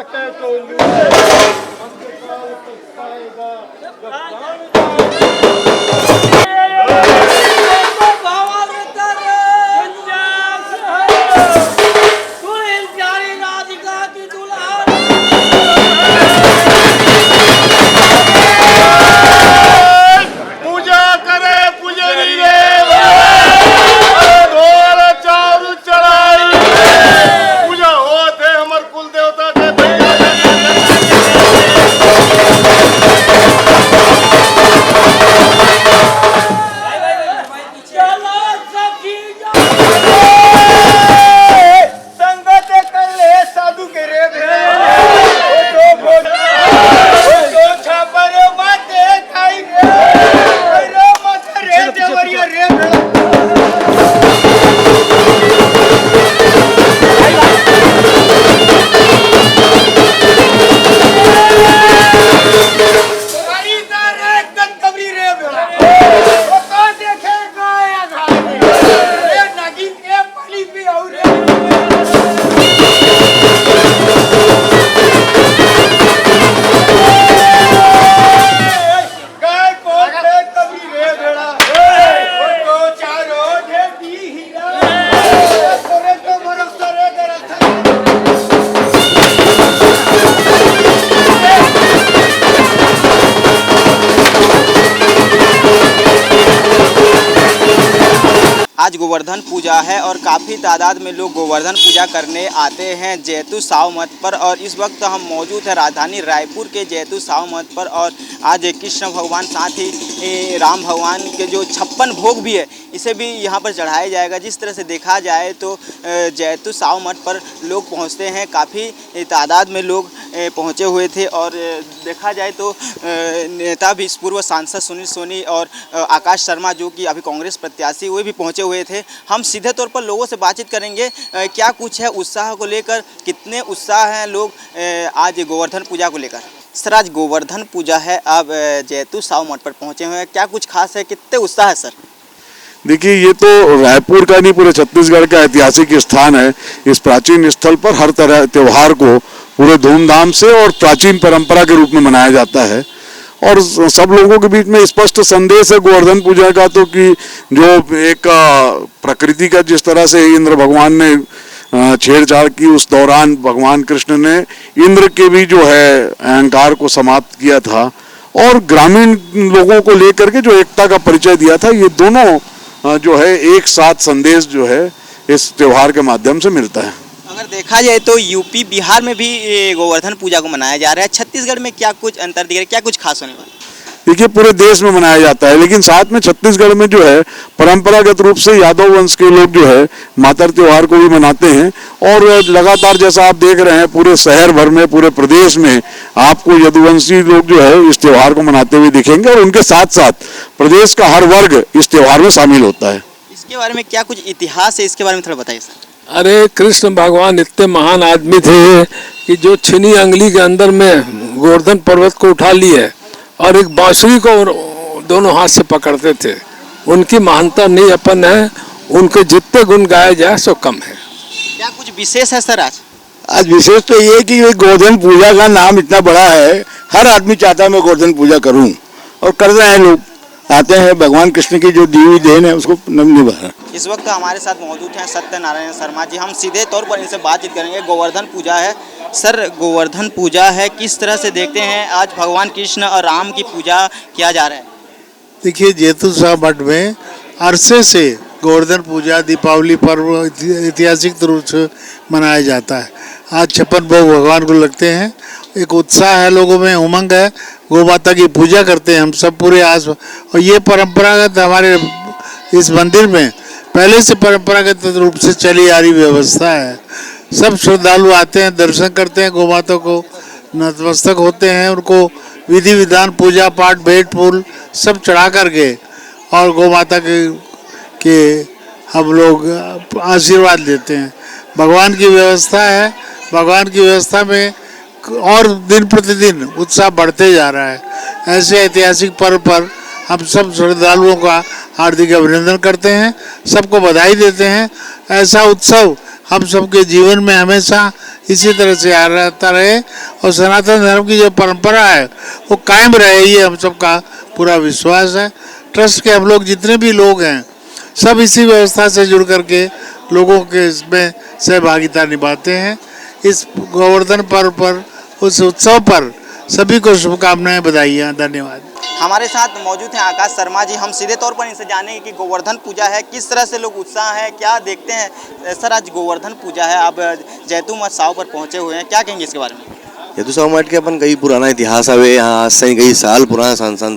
सके तो अंतकाल तक पाएगा आज गोवर्धन पूजा है और काफ़ी तादाद में लोग गोवर्धन पूजा करने आते हैं जैतू साव मठ पर। और इस वक्त हम मौजूद हैं राजधानी रायपुर के जैतू साव मठ पर। और आज कृष्ण भगवान साथ ही राम भगवान के जो 56 भोग भी है इसे भी यहाँ पर चढ़ाया जाएगा। जिस तरह से देखा जाए तो जैतू साव मठ पर लोग पहुँचते हैं, काफ़ी तादाद में लोग पहुँचे हुए थे। और देखा जाए तो नेता भी पूर्व सांसद सुनील सोनी और आकाश शर्मा जो कि अभी कांग्रेस प्रत्याशी वे भी पहुँचे हुए थे। हम सीधे तौर पर लोगों से बातचीत करेंगे क्या कुछ है उत्साह को लेकर, कितने उत्साह हैं लोग आज गोवर्धन पूजा को लेकर। सर आज गोवर्धन पूजा है, आप जैतू साव मठ पर पहुँचे हुए हैं, क्या कुछ खास है, कितने उत्साह है सर? देखिए ये तो रायपुर का नहीं पूरे छत्तीसगढ़ का ऐतिहासिक स्थान है। इस प्राचीन स्थल पर हर तरह त्यौहार को पूरे धूमधाम से और प्राचीन परंपरा के रूप में मनाया जाता है। और सब लोगों के बीच में स्पष्ट संदेश है गोवर्धन पूजा का तो कि जो एक प्रकृति का जिस तरह से इंद्र भगवान ने छेड़छाड़ की, उस दौरान भगवान कृष्ण ने इंद्र के भी जो है अहंकार को समाप्त किया था और ग्रामीण लोगों को लेकर के जो एकता का परिचय दिया था, ये दोनों जो है एक साथ संदेश जो है इस त्योहार के माध्यम से मिलता है। अगर देखा जाए तो यूपी बिहार में भी गोवर्धन पूजा को मनाया जा रहा है, छत्तीसगढ़ में क्या कुछ अंतर दिख रहा है, क्या कुछ खास होने वाला? देखिए पूरे देश में मनाया जाता है, लेकिन साथ में छत्तीसगढ़ में जो है परंपरागत रूप से यादव वंश के लोग जो है मातर त्योहार को भी मनाते हैं। और लगातार जैसा आप देख रहे हैं पूरे शहर भर में, पूरे प्रदेश में आपको यदुवंशी लोग जो है इस त्योहार को मनाते हुए दिखेंगे और उनके साथ साथ प्रदेश का हर वर्ग इस त्योहार में शामिल होता है। इसके बारे में क्या कुछ इतिहास है, इसके बारे में थोड़ा बताइए सर। अरे कृष्ण भगवान इतने महान आदमी थे कि जो छिनी अंगली के अंदर में गोवर्धन पर्वत को उठा लिए और एक बांसुरी को दोनों हाथ से पकड़ते थे। उनकी महानता नहीं अपन है, उनके जितने गुण गाए जाए सो कम है। क्या कुछ विशेष है सर आज? आज विशेष तो ये कि गोवर्धन पूजा का नाम इतना बड़ा है, हर आदमी चाहता है मैं गोवर्धन पूजा करूं और कर रहे हैं। लोग आते हैं, भगवान कृष्ण की जो दी हुई देन है उसको निभा। इस वक्त हमारे साथ मौजूद हैं सत्यनारायण शर्मा जी, हम सीधे तौर पर इनसे बातचीत करेंगे। गोवर्धन पूजा है सर, गोवर्धन पूजा है, किस तरह से देखते हैं आज भगवान कृष्ण और राम की पूजा किया जा रहा है? देखिए जैतू साव मठ में अरसे से गोवर्धन पूजा दीपावली पर्व ऐतिहासिक रूप से मनाया जाता है। आज 56 भोग भगवान को लगते हैं, एक उत्साह है लोगों में, उमंग है, गौ माता की पूजा करते हैं हम सब पूरे आस। और ये परंपरागत हमारे इस मंदिर में पहले से परंपरागत रूप से चली आ रही व्यवस्था है। सब श्रद्धालु आते हैं, दर्शन करते हैं, गौ माता को नतमस्तक होते हैं, उनको विधि विधान पूजा पाठ भेंट फूल सब चढ़ा करके और गौ माता के हम लोग आशीर्वाद लेते हैं। भगवान की व्यवस्था है, भगवान की व्यवस्था में और दिन प्रतिदिन उत्साह बढ़ते जा रहा है। ऐसे ऐतिहासिक पर्व पर हम सब श्रद्धालुओं का हार्दिक अभिनंदन करते हैं, सबको बधाई देते हैं। ऐसा उत्सव हम सबके जीवन में हमेशा इसी तरह से आ रहता रहे और सनातन धर्म की जो परंपरा है वो कायम रहे, ये हम सबका पूरा विश्वास है। ट्रस्ट के हम लोग जितने भी लोग हैं सब इसी व्यवस्था से जुड़ करके लोगों के इसमें सहभागिता निभाते हैं। इस गोवर्धन पर्व पर, उस उत्सव पर सभी को शुभकामनाएं, बधाइयाँ, धन्यवाद। हमारे साथ मौजूद हैं आकाश शर्मा जी। हम सीधे तौर पर इनसे जानेंगे कि गोवर्धन पूजा है, किस तरह से लोग उत्साह है, क्या देखते हैं। सर, आज गोवर्धन पूजा है, आप जैतू मठ साव पर पहुंचे हुए हैं, क्या कहेंगे इसके बारे में? जैतू साव मठ के अपन कई पुराना इतिहास हवे, यहाँ से कई साल पुराना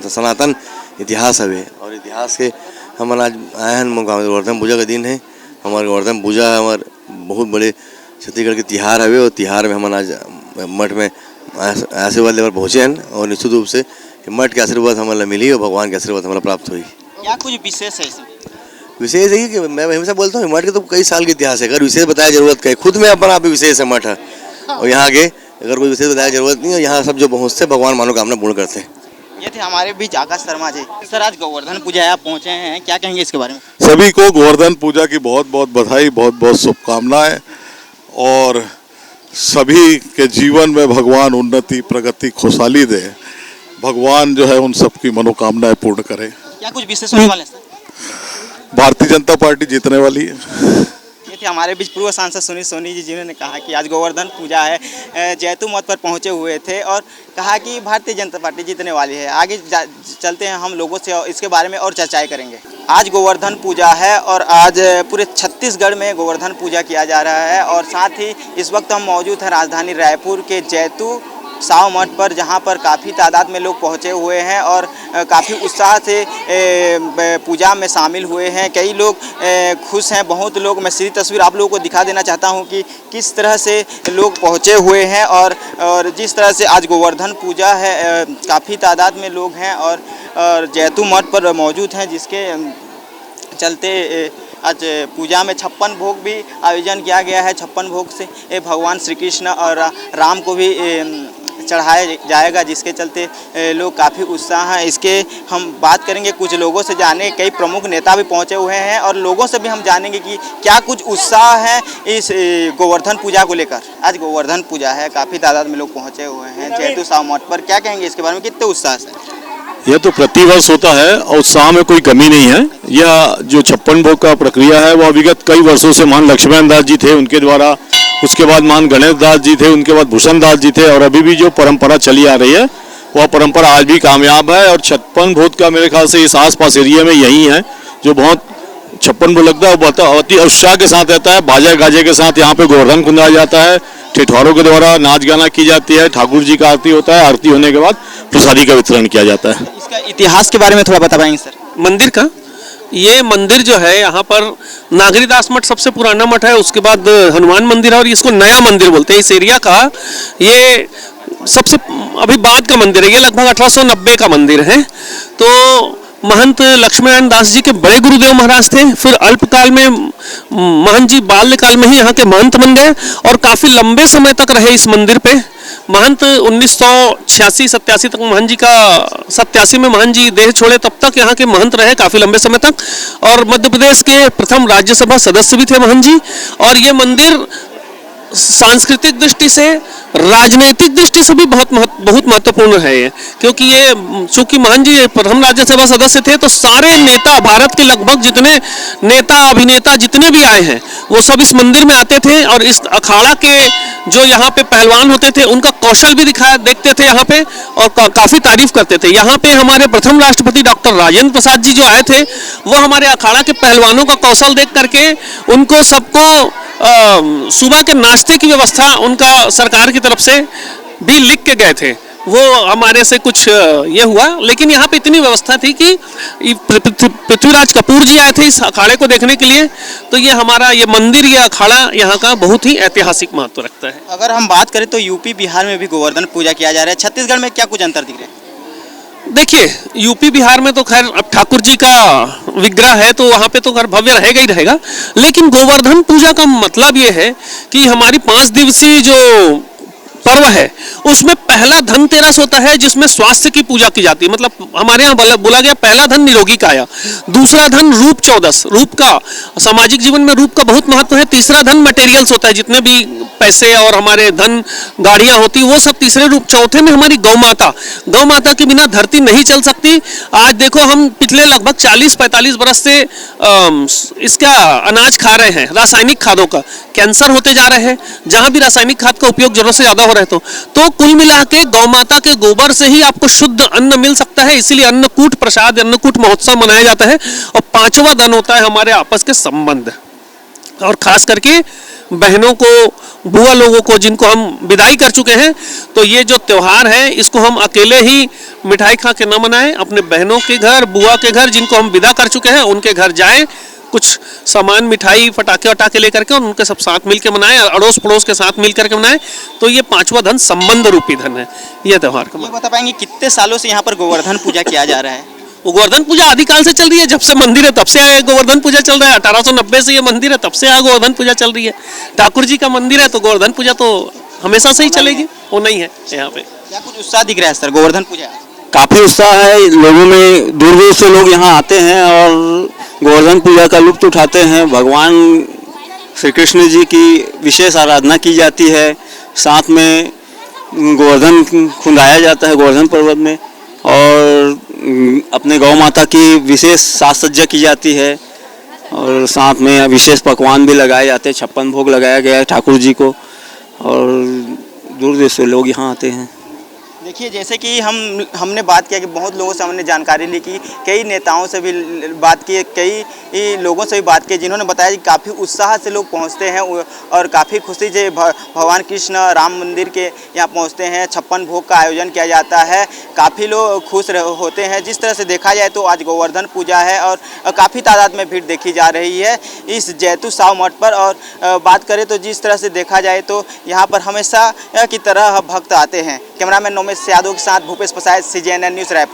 सनातन इतिहास हवे और इतिहास के हम आज आए हैं। गोवर्धन पूजा का दिन है, हमारे गोवर्धन पूजा है, हमारे बहुत बड़े छत्तीसगढ़ के तिहार हवे और तिहार में हम आज मठ में आशीर्वाद लेकर पहुँचे हैं और निश्चित रूप से मठ के आशीर्वाद हमारा मिली और भगवान के आशीर्वाद हमारा प्राप्त हुई। क्या कुछ विशेष है इसमें? विशेष है कि मैं हमेशा बोलता हूँ मठ के तो कई साल के इतिहास है, अगर विशेष बताया जरूरत का है, खुद में अपना आप विशेष है मठ है और यहाँ के अगर कोई विशेष बताया जरूरत नहीं है। यहाँ सब जो पहुँचते भगवान मनोकामना पूर्ण करते हैं। ये थे हमारे बीच आकाश शर्मा जी। सर, आज गोवर्धन पूजा है, आप पहुँचे हैं, क्या कहेंगे इसके बारे में? सभी को गोवर्धन पूजा की बहुत बहुत बधाई, बहुत बहुत शुभकामनाएं और सभी के जीवन में भगवान उन्नति, प्रगति, खुशहाली दे। भगवान जो है उन सबकी मनोकामनाएं पूर्ण करे। क्या कुछ विशेष होने वाले हैं सर? भारतीय जनता पार्टी जीतने वाली है। ये थे हमारे बीच पूर्व सांसद सुनील सोनी जी, जिन्होंने कहा कि आज गोवर्धन पूजा है, जैतू मठ पर पहुंचे हुए थे और कहा कि भारतीय जनता पार्टी जीतने वाली है। आगे चलते हैं हम लोगों से और इसके बारे में और चर्चाएं करेंगे। आज गोवर्धन पूजा है और आज पूरे छत्तीसगढ़ में गोवर्धन पूजा किया जा रहा है और साथ ही इस वक्त हम मौजूद हैं राजधानी रायपुर के जैतू साव मठ पर, जहां पर काफ़ी तादाद में लोग पहुंचे हुए हैं और काफ़ी उत्साह से पूजा में शामिल हुए हैं। कई लोग खुश हैं, बहुत लोग। मैं सीधी तस्वीर आप लोगों को दिखा देना चाहता हूं कि किस तरह से लोग पहुंचे हुए हैं और जिस तरह से आज गोवर्धन पूजा है, काफ़ी तादाद में लोग हैं और जैतू मठ पर मौजूद हैं, जिसके चलते आज पूजा में 56 भोग भी आयोजन किया गया है। 56 भोग से भगवान श्री कृष्ण और राम को भी चढ़ाया जाएगा, जिसके चलते लोग काफ़ी उत्साह हैं। इसके हम बात करेंगे कुछ लोगों से, जाने कई प्रमुख नेता भी पहुंचे हुए हैं और लोगों से भी हम जानेंगे कि क्या कुछ उत्साह है इस गोवर्धन पूजा को लेकर। आज गोवर्धन पूजा है, काफ़ी तादाद में लोग पहुंचे हुए हैं जैतू साव मठ पर, क्या कहेंगे इसके बारे में, कितने उत्साह से? यह तो प्रतिवर्ष होता है और उत्साह में कोई कमी नहीं है। यह जो 56 भोग का प्रक्रिया है वह विगत कई वर्षों से महान लक्ष्मण दास जी थे, उनके द्वारा, उसके बाद महान गणेश दास जी थे, उनके बाद भूषण दास जी थे और अभी भी जो परंपरा चली आ रही है वह परंपरा आज भी कामयाब है। और 56 भोग का मेरे ख्याल से इस आसपास एरिया में यही है जो बहुत 56 भोग लगता है, वो अति उत्साह के साथ रहता है। बाजा गाजे के साथ यहाँ पे गोवर्धन कुंदाया जाता है, ठिठौरों के द्वारा नाच गाना की जाती है, ठाकुर जी का आरती होता है, आरती होने के बाद प्रसादी का वितरण किया जाता है। इसका इतिहास के बारे में थोड़ा बता पाएंगे सर? मंदिर का, ये मंदिर जो है यहाँ पर नागरीदास मठ सबसे पुराना मठ है, उसके बाद हनुमान मंदिर है और इसको नया मंदिर बोलते हैं। इस एरिया का ये सबसे अभी बाद का मंदिर है, ये लगभग 1890 का मंदिर है। तो महंत लक्ष्मण दास जी के बड़े गुरुदेव महाराज थे, फिर अल्पकाल में महंत जी बाल्यकाल में ही यहाँ के महंत बन गए और काफ़ी लंबे समय तक रहे इस मंदिर पे। महंत 1986-87 तक महंत जी का 87 में महंत जी देह छोड़े, तब तक यहाँ के महंत रहे काफ़ी लंबे समय तक और मध्य प्रदेश के प्रथम राज्यसभा सदस्य भी थे महंत जी। और ये मंदिर सांस्कृतिक दृष्टि से, राजनीतिक दृष्टि से भी बहुत महत्वपूर्ण है ये, क्योंकि ये चूंकि महंत जी प्रथम राज्यसभा सदस्य थे तो सारे नेता, भारत के लगभग जितने नेता अभिनेता जितने भी आए हैं वो सब इस मंदिर में आते थे और इस अखाड़ा के जो यहाँ पे पहलवान होते थे उनका कौशल भी देखते थे यहाँ पे और काफ़ी तारीफ करते थे। यहाँ पे हमारे प्रथम राष्ट्रपति डॉक्टर राजेंद्र प्रसाद जी जो आए थे वो हमारे अखाड़ा के पहलवानों का कौशल देख करके उनको सबको सुबह के नाश्ते की व्यवस्था उनका सरकार की तरफ से भी लिख के गए थे। वो हमारे से कुछ ये हुआ, लेकिन यहाँ पे इतनी व्यवस्था थी कि पृथ्वीराज कपूर जी आए थे इस अखाड़े को देखने के लिए। तो ये हमारा ये मंदिर, ये अखाड़ा यहाँ का बहुत ही ऐतिहासिक महत्व रखता है। अगर हम बात करें तो यूपी बिहार में भी गोवर्धन पूजा किया जा रहा है, छत्तीसगढ़ में क्या कुछ अंतर दिख रहे हैं? देखिए, यूपी बिहार में तो खैर अब ठाकुर जी का विग्रह है तो वहाँ पे तो खैर भव्य रहेगा ही रहेगा, लेकिन गोवर्धन पूजा का मतलब ये है कि हमारी 5 दिवसीय जो पर्व है उसमें पहला दूसरा धनतेरस होता है जिसमें स्वास्थ्य की पूजा की जाती है। मतलब हमारे यहाँ बोला गया पहला धन निरोगी काया, दूसरा धन रूप चौदस, रूप का सामाजिक जीवन में रूप का बहुत महत्व है। तीसरा धन मटेरियल्स होता है, जितने भी पैसे और हमारे धन गाड़ियां होती वो सब तीसरे रूप। चौथे में हमारी गौ माता, गौ माता के बिना धरती नहीं चल सकती। आज देखो हम पिछले लगभग 40-45 बरस से इसका अनाज खा रहे हैं, रासायनिक खादों का, कैंसर होते जा रहे हैं जहां भी रासायनिक खाद का उपयोग जरूरत से ज्यादा हो रहा है। तो कुल मिला के गौ माता के गोबर से ही आपको शुद्ध अन्न मिल सकता है, इसीलिए अन्नकूट प्रसाद, अन्नकूट महोत्सव मनाया जाता है। और पांचवा धन होता है हमारे आपस के संबंध, और खास करके बहनों को, बुआ लोगों को जिनको हम विदाई कर चुके हैं, तो ये जो त्योहार है इसको हम अकेले ही मिठाई खा के न मनाएं, अपने बहनों के घर, बुआ के घर जिनको हम विदा कर चुके हैं उनके घर जाएं, कुछ सामान, मिठाई, पटाखे वटाखे लेकर के और उनके सब साथ मिलकर मनाएं, अड़ोस पड़ोस के साथ मिल करके मनाएं। तो ये पांचवा धन संबंध रूपी धन है ये त्योहार का। ये बता पाएंगे कितने सालों से यहाँ पर गोवर्धन पूजा किया जा रहा है? गोवर्धन पूजा आदिकाल से चल रही है, जब से मंदिर है तब से गोवर्धन पूजा चल रहा है। 1890 से ये मंदिर है, तब से गोवर्धन पूजा चल रही है। ठाकुर जी का मंदिर है तो गोवर्धन पूजा तो हमेशा से ही चलेगी, वो नहीं है यहाँ पे। क्या कुछ उत्साह दिख रहा है सर गोवर्धन पूजा? काफी उत्साह है लोगों में, दूर दूर से लोग यहाँ आते हैं और गोवर्धन पूजा का लुत्फ उठाते हैं। भगवान श्री कृष्ण जी की विशेष आराधना की जाती है, साथ में गोवर्धन खुंदाया जाता है गोवर्धन पर्वत में, और अपने गौ माता की विशेष साज सज्जा की जाती है, और साथ में विशेष पकवान भी लगाए जाते हैं। 56 भोग लगाया गया है ठाकुर जी को, और दूर दूर से लोग यहाँ आते हैं। देखिए जैसे कि हमने बात किया कि बहुत लोगों से हमने जानकारी ली कि कई नेताओं से भी बात की, कई लोगों से भी बात की, जिन्होंने बताया कि काफ़ी उत्साह से लोग पहुंचते हैं और काफ़ी खुशी से भगवान कृष्ण राम मंदिर के यहाँ पहुंचते हैं। 56 भोग का आयोजन किया जाता है, काफ़ी लोग खुश होते हैं। जिस तरह से देखा जाए तो आज गोवर्धन पूजा है और काफ़ी तादाद में भीड़ देखी जा रही है इस जैतू साव मठ पर। और बात करें तो जिस तरह से देखा जाए तो यहाँ पर हमेशा की तरह भक्त आते हैं। कैमरामैन नोमेश यादव के साथ भूपेश प्रसाद, CGNN न्यूज़ रायपुर।